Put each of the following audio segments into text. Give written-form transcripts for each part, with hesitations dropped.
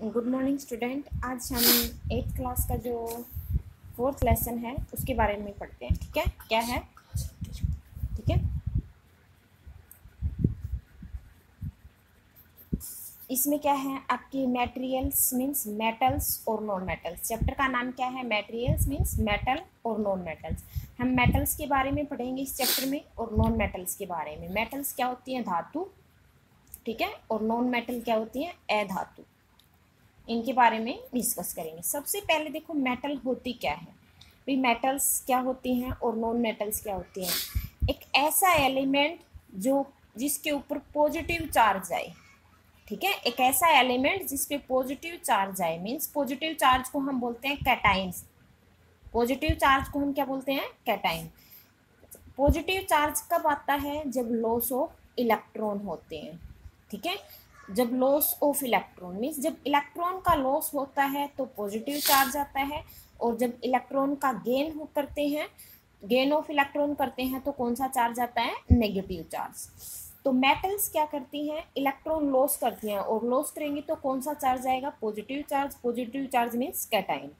Good morning student. आज हम 8th class का जो 4th लेसन है उसके बारे में पढ़ते हैं। ठीक है, क्या है? ठीक है, इसमें क्या है आपकी मटेरियल्स मीन्स मेटल्स और नॉन मेटल्स। चैप्टर का नाम क्या है? मटेरियल्स मीन्स मेटल और नॉन मेटल्स। हम मेटल्स के बारे में पढ़ेंगे इस चैप्टर में और नॉन मेटल्स के बारे में। मेटल्स क्या होती हैं? धातु। ठीक है, और नॉन मेटल क्या होती हैं? अधातु। इनके बारे में डिस्कस करेंगे। सबसे पहले देखो मेटल होती क्या है भाई। मेटल्स क्या होती हैं और नॉन मेटल्स क्या होती हैं? एक ऐसा एलिमेंट जो जिसके ऊपर पॉजिटिव चार्ज आए। ठीक है, एक ऐसा एलिमेंट जिस पे पॉजिटिव चार्ज आए मीन्स पॉजिटिव चार्ज को हम बोलते हैं कैटाइन्स। पॉजिटिव चार्ज को हम क्या बोलते हैं? कैटाइन। पॉजिटिव चार्ज कब आता है? जब लॉस ऑफ इलेक्ट्रॉन होते हैं। ठीक है, जब लॉस ऑफ इलेक्ट्रॉन मीन्स जब इलेक्ट्रॉन का लॉस होता है तो पॉजिटिव चार्ज आता है, और जब इलेक्ट्रॉन का गेन ऑफ इलेक्ट्रॉन करते हैं तो कौन सा चार्ज आता है? Negative charge. तो मेटल्स क्या करती हैं? इलेक्ट्रॉन लॉस करती हैं, और लॉस करेंगी तो कौन सा चार्ज आएगा? Positive charge. Positive charge means cation.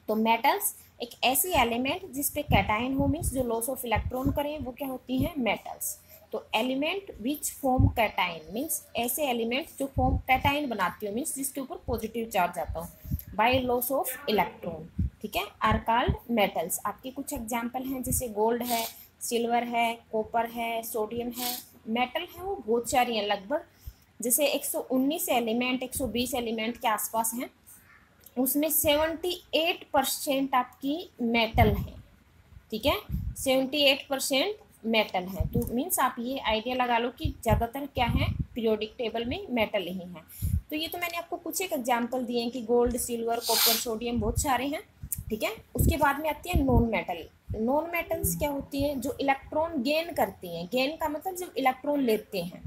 तो मेटल्स एक ऐसी एलिमेंट जिस पे कैटाइन हो मीन्स जो लॉस ऑफ इलेक्ट्रॉन करें वो क्या होती हैं? मेटल्स। तो element which form cation means ऐसे एलिमेंट जो फॉर्म कैटाइन बनाती हो मीन्स जिसके ऊपर पॉजिटिव चार्ज आता हो बाय लॉस ऑफ इलेक्ट्रॉन। ठीक है, आर कॉल्ड मेटल्स। आपके कुछ एग्जाम्पल हैं जैसे गोल्ड है, सिल्वर है, कॉपर है, सोडियम है। मेटल है वो बहुत सारी हैं, लगभग जैसे 119 एलिमेंट 120 एलिमेंट के आसपास हैं, उसमें 78% आपकी मेटल है। ठीक है, 78% मेटल है। तो मीन्स आप ये आइडिया लगा लो कि ज़्यादातर क्या है पीरियोडिक टेबल में मेटल ही है। तो ये तो मैंने आपको कुछ एक एग्जांपल दिए हैं कि गोल्ड, सिल्वर, कॉपर, सोडियम बहुत सारे हैं। ठीक है, उसके बाद में आती है नॉन मेटल। नॉन मेटल्स क्या होती हैं? जो इलेक्ट्रॉन गेन करती हैं। गेन का मतलब जब इलेक्ट्रॉन लेते हैं,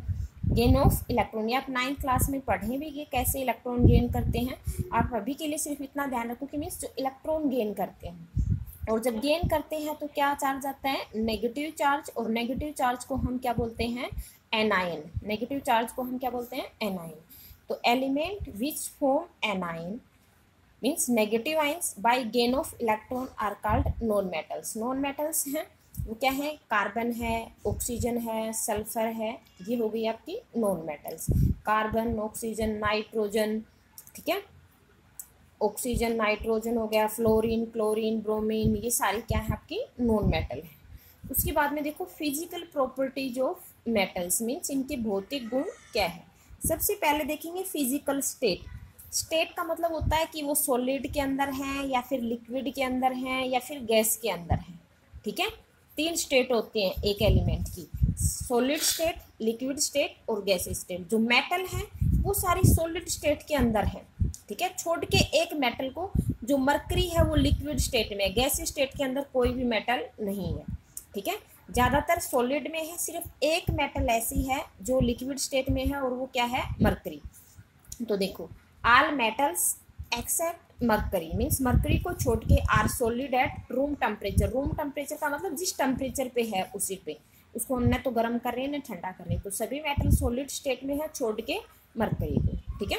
गेन ऑफ इलेक्ट्रॉन। ये आप 9th क्लास में पढ़े भी ये कैसे इलेक्ट्रॉन गेन करते हैं। आप अभी के लिए सिर्फ इतना ध्यान रखो कि मीन्स जो इलेक्ट्रॉन गेन करते हैं, और जब गेन करते हैं तो क्या चार्ज आता है? Negative charge. और नेगेटिव चार्ज को हम क्या बोलते हैं? एनायन। नेगेटिव चार्ज को हम क्या बोलते हैं? एनायन। तो element which form anion means negative ions by gain of electron are called non metals. Non metals हैं वो क्या है? कार्बन है, ऑक्सीजन है, सल्फर है। ये हो गई आपकी non metals. Carbon, oxygen, nitrogen. ठीक है, ऑक्सीजन, नाइट्रोजन हो गया, फ्लोरीन, क्लोरीन, ब्रोमीन, ये सारी क्या है आपकी? नॉन मेटल है। उसके बाद में देखो physical properties of metals means इनके भौतिक गुण क्या है। सबसे पहले देखेंगे फिजिकल स्टेट। स्टेट का मतलब होता है कि वो सॉलिड के अंदर हैं या फिर लिक्विड के अंदर हैं या फिर गैस के अंदर हैं। ठीक है, 3 स्टेट होती हैं एक एलिमेंट की, सॉलिड स्टेट, लिक्विड स्टेट और गैस स्टेट। जो मेटल है वो सारी सॉलिड स्टेट के अंदर है। ठीक है, छोड़ के एक मेटल को, जो मरकरी है वो लिक्विड स्टेट में, गैस स्टेट के अंदर कोई भी मेटल नहीं है। ठीक है, ज़्यादातर सॉलिड में है, सिर्फ एक मेटल ऐसी है जो लिक्विड स्टेट में है और वो क्या है? मरकरी। तो देखो all metals except mercury means mercury को छोड़ के are solid at room temperature. Room temperature का मतलब जिस टेम्परेचर पे है उसी पे, उसको हमने तो गर्म कर रहे हैं ना ठंडा कर रहे हैं। तो सभी मेटल सॉलिड स्टेट में है छोड़ के मरकरी को। ठीक है,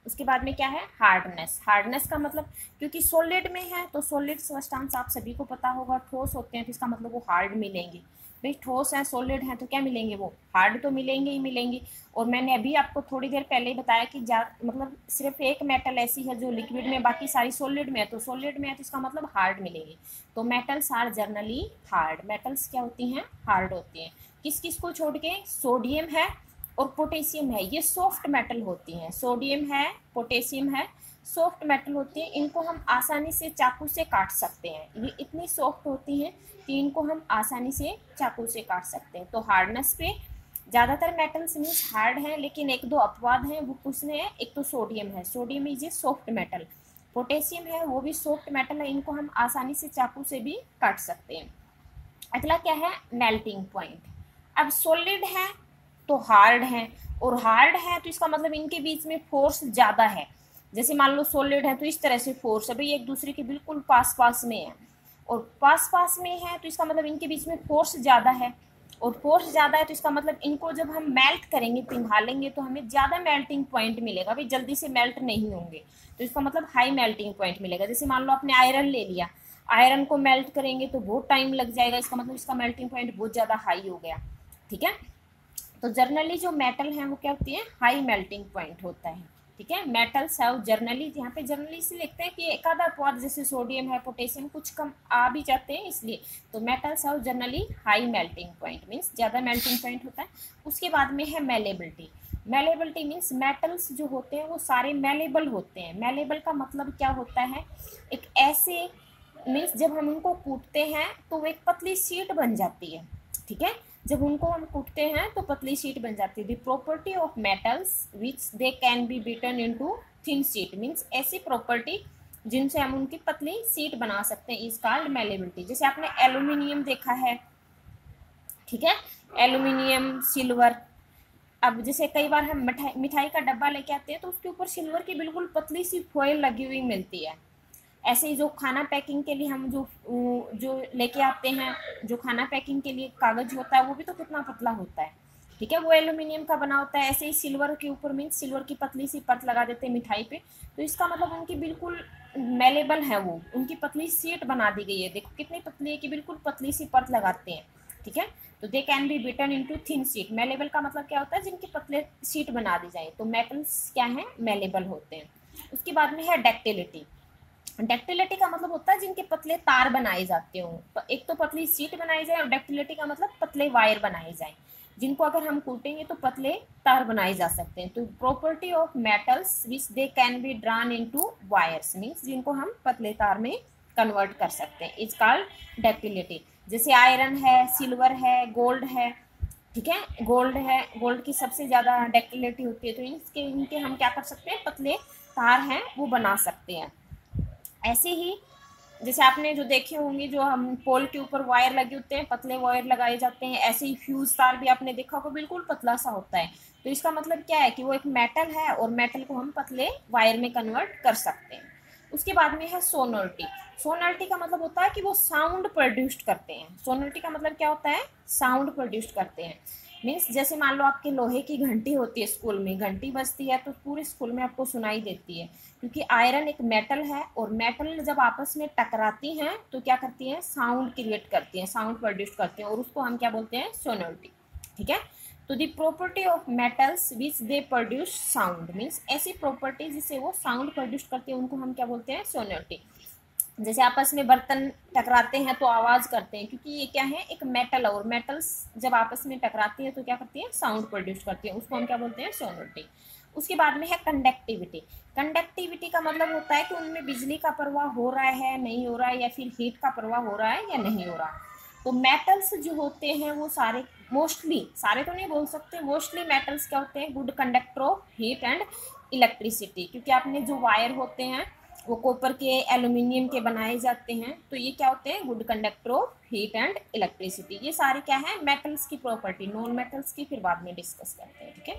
उसके बाद में क्या है? हार्डनेस। हार्डनेस का मतलब क्योंकि सॉलिड में है तो सॉलिड सब्सटेंस आप सभी को पता होगा ठोस होते हैं, तो इसका मतलब वो हार्ड मिलेंगे। भाई ठोस है, सॉलिड है तो क्या मिलेंगे? वो हार्ड तो मिलेंगे ही मिलेंगे। और मैंने अभी आपको थोड़ी देर पहले ही बताया कि मतलब सिर्फ एक मेटल ऐसी है जो लिक्विड में, बाकी सारी सॉलिड में है। तो सॉलिड में है तो इसका मतलब हार्ड मिलेंगे। तो metals are generally hard. Metals क्या होती हैं? हार्ड होती हैं। किस किस को छोड़ के? सोडियम है और पोटेशियम है, ये सॉफ्ट मेटल होती हैं। सोडियम है, पोटेशियम है, सॉफ्ट मेटल होती हैं। इनको हम आसानी से चाकू से काट सकते हैं। ये इतनी सॉफ्ट होती हैं कि इनको हम आसानी से चाकू से काट सकते हैं। तो हार्डनेस पे ज़्यादातर मेटल्स मीन्स हार्ड हैं, लेकिन एक दो अपवाद हैं। वो किसने हैं? एक तो सोडियम है, sodium is a soft metal. Potassium है वो भी सॉफ्ट मेटल है, इनको हम आसानी से चाकू से भी काट सकते हैं। अगला क्या है? Melting point. अब सॉलिड है तो हार्ड है, और हार्ड है तो इसका मतलब इनके बीच में फोर्स ज़्यादा है। जैसे मान लो सॉलिड है तो इस तरह से फोर्स है, भाई एक दूसरे के बिल्कुल पास पास में है, और पास पास में है तो इसका मतलब इनके बीच में फोर्स ज़्यादा है। और फोर्स ज़्यादा है तो इसका मतलब इनको जब हम मेल्ट करेंगे, पिघालेंगे, तो हमें ज़्यादा मेल्टिंग पॉइंट मिलेगा, भाई जल्दी से मेल्ट नहीं होंगे, तो इसका मतलब हाई मेल्टिंग पॉइंट मिलेगा। जैसे मान लो आपने आयरन ले लिया, आयरन को मेल्ट करेंगे तो बहुत टाइम लग जाएगा, इसका मतलब इसका मेल्टिंग पॉइंट बहुत ज़्यादा हाई हो गया, ठीक है। तो जर्नली जो मेटल हैं वो क्या होती है, हाई मेल्टिंग पॉइंट होता है, ठीक है। मेटल्स है जर्नली, यहाँ पे जर्नली से लिखते हैं कि एक आधा अपवाद जैसे सोडियम है, पोटेशियम कुछ कम आ भी जाते हैं इसलिए, तो मेटल्स है generally high melting point means ज़्यादा मेल्टिंग पॉइंट होता है। उसके बाद में है मेलेबिलिटी। मेलेबिलिटी मीन्स मेटल्स जो होते हैं वो सारे मेलेबल होते हैं। मेलेबल का मतलब क्या होता है, एक ऐसे मीन्स जब हम उनको कूटते हैं तो वो एक पतली शीट बन जाती है, ठीक है। जब उनको हम कूटते हैं तो पतली शीट बन जाती है। The property of metals which they can B beaten into thin sheet means ऐसी प्रॉपर्टी जिनसे हम उनकी पतली शीट बना सकते हैं इज कॉल्ड मेलेबिलिटी। जैसे आपने एल्यूमिनियम देखा है, ठीक है, एल्यूमिनियम, सिल्वर। अब जैसे कई बार हम मिठाई का डब्बा लेके आते हैं तो उसके ऊपर सिल्वर की बिल्कुल पतली सी फॉइल लगी हुई मिलती है। ऐसे ही जो खाना पैकिंग के लिए हम जो लेके आते हैं, जो खाना पैकिंग के लिए कागज होता है वो भी तो कितना पतला होता है, ठीक है, वो एल्यूमिनियम का बना होता है। ऐसे ही सिल्वर के ऊपर मीन्स सिल्वर की पतली सी परत लगा देते हैं मिठाई पे, तो इसका मतलब उनकी बिल्कुल मेलेबल है, वो उनकी पतली शीट बना दी गई है। देखो कितनी पतली है कि बिल्कुल पतली सी परत लगाते हैं, ठीक है। तो they can be beaten into thin sheet. Malleable का मतलब क्या होता है, जिनकी पतले शीट बना दी जाए, तो मेटल्स क्या है, मेलेबल होते हैं। उसके बाद में है डक्टिलिटी। डक्टिलिटी का मतलब होता है जिनके पतले तार बनाए जाते हो। एक तो पतली सीट बनाई जाए और डक्टिलिटी का मतलब पतले वायर बनाए जाए, जिनको अगर हम कूटेंगे तो पतले तार बनाए जा सकते हैं। तो property of metals which they can B drawn into wires means जिनको हम पतले तार में कन्वर्ट कर सकते हैं इज कॉल्ड डक्टिलिटी। जैसे आयरन है, सिल्वर है, गोल्ड है, ठीक है, गोल्ड है, गोल्ड की सबसे ज़्यादा डक्टिलिटी होती है, तो इनके हम क्या कर सकते हैं, पतले तार हैं वो बना सकते हैं। ऐसे ही जैसे आपने जो देखे होंगे, जो हम पोल के ऊपर वायर लगे होते हैं, पतले वायर लगाए जाते हैं, ऐसे ही फ्यूज तार भी आपने देखा होगा बिल्कुल पतला सा होता है। तो इसका मतलब क्या है कि वो एक मेटल है और मेटल को हम पतले वायर में कन्वर्ट कर सकते हैं। उसके बाद में है सोनोरिटी। सोनोरिटी का मतलब होता है कि वो साउंड प्रोड्यूस करते हैं। सोनोरिटी का मतलब क्या होता है, साउंड प्रोड्यूस करते हैं मीन्स जैसे मान लो आपके लोहे की घंटी होती है, स्कूल में घंटी बजती है तो पूरे स्कूल में आपको सुनाई देती है, क्योंकि आयरन एक मेटल है और मेटल जब आपस में टकराती हैं तो क्या करती हैं, साउंड क्रिएट करती हैं, साउंड प्रोड्यूस करते हैं, और उसको हम क्या बोलते हैं, सोनोरिटी, ठीक है। तो दी property of metals which they produce sound means ऐसी प्रॉपर्टी जिससे वो साउंड प्रोड्यूस करते हैं उनको हम क्या बोलते हैं, सोनोरिटी। जैसे आपस में बर्तन टकराते हैं तो आवाज़ करते हैं, क्योंकि ये क्या है, एक मेटल है, और मेटल्स जब आपस में टकराती हैं तो क्या करती है, साउंड प्रोड्यूस करती है, उसको हम क्या बोलते हैं, सोनोरिटी। उसके बाद में है कंडक्टिविटी। कंडक्टिविटी का मतलब होता है कि उनमें बिजली का प्रवाह हो रहा है, नहीं हो रहा है, या फिर हीट का प्रवाह हो रहा है या नहीं हो रहा। तो मेटल्स जो होते हैं वो सारे, मोस्टली, सारे तो नहीं बोल सकते, मोस्टली मेटल्स क्या होते हैं, good conductor of heat and electricity. क्योंकि आपने जो वायर होते हैं वो कॉपर के, एल्यूमिनियम के बनाए जाते हैं, तो ये क्या होते हैं, good conductor of heat and electricity. ये सारे क्या है, मेटल्स की प्रॉपर्टी। नॉन मेटल्स की फिर बाद में डिस्कस करते हैं, ठीक है।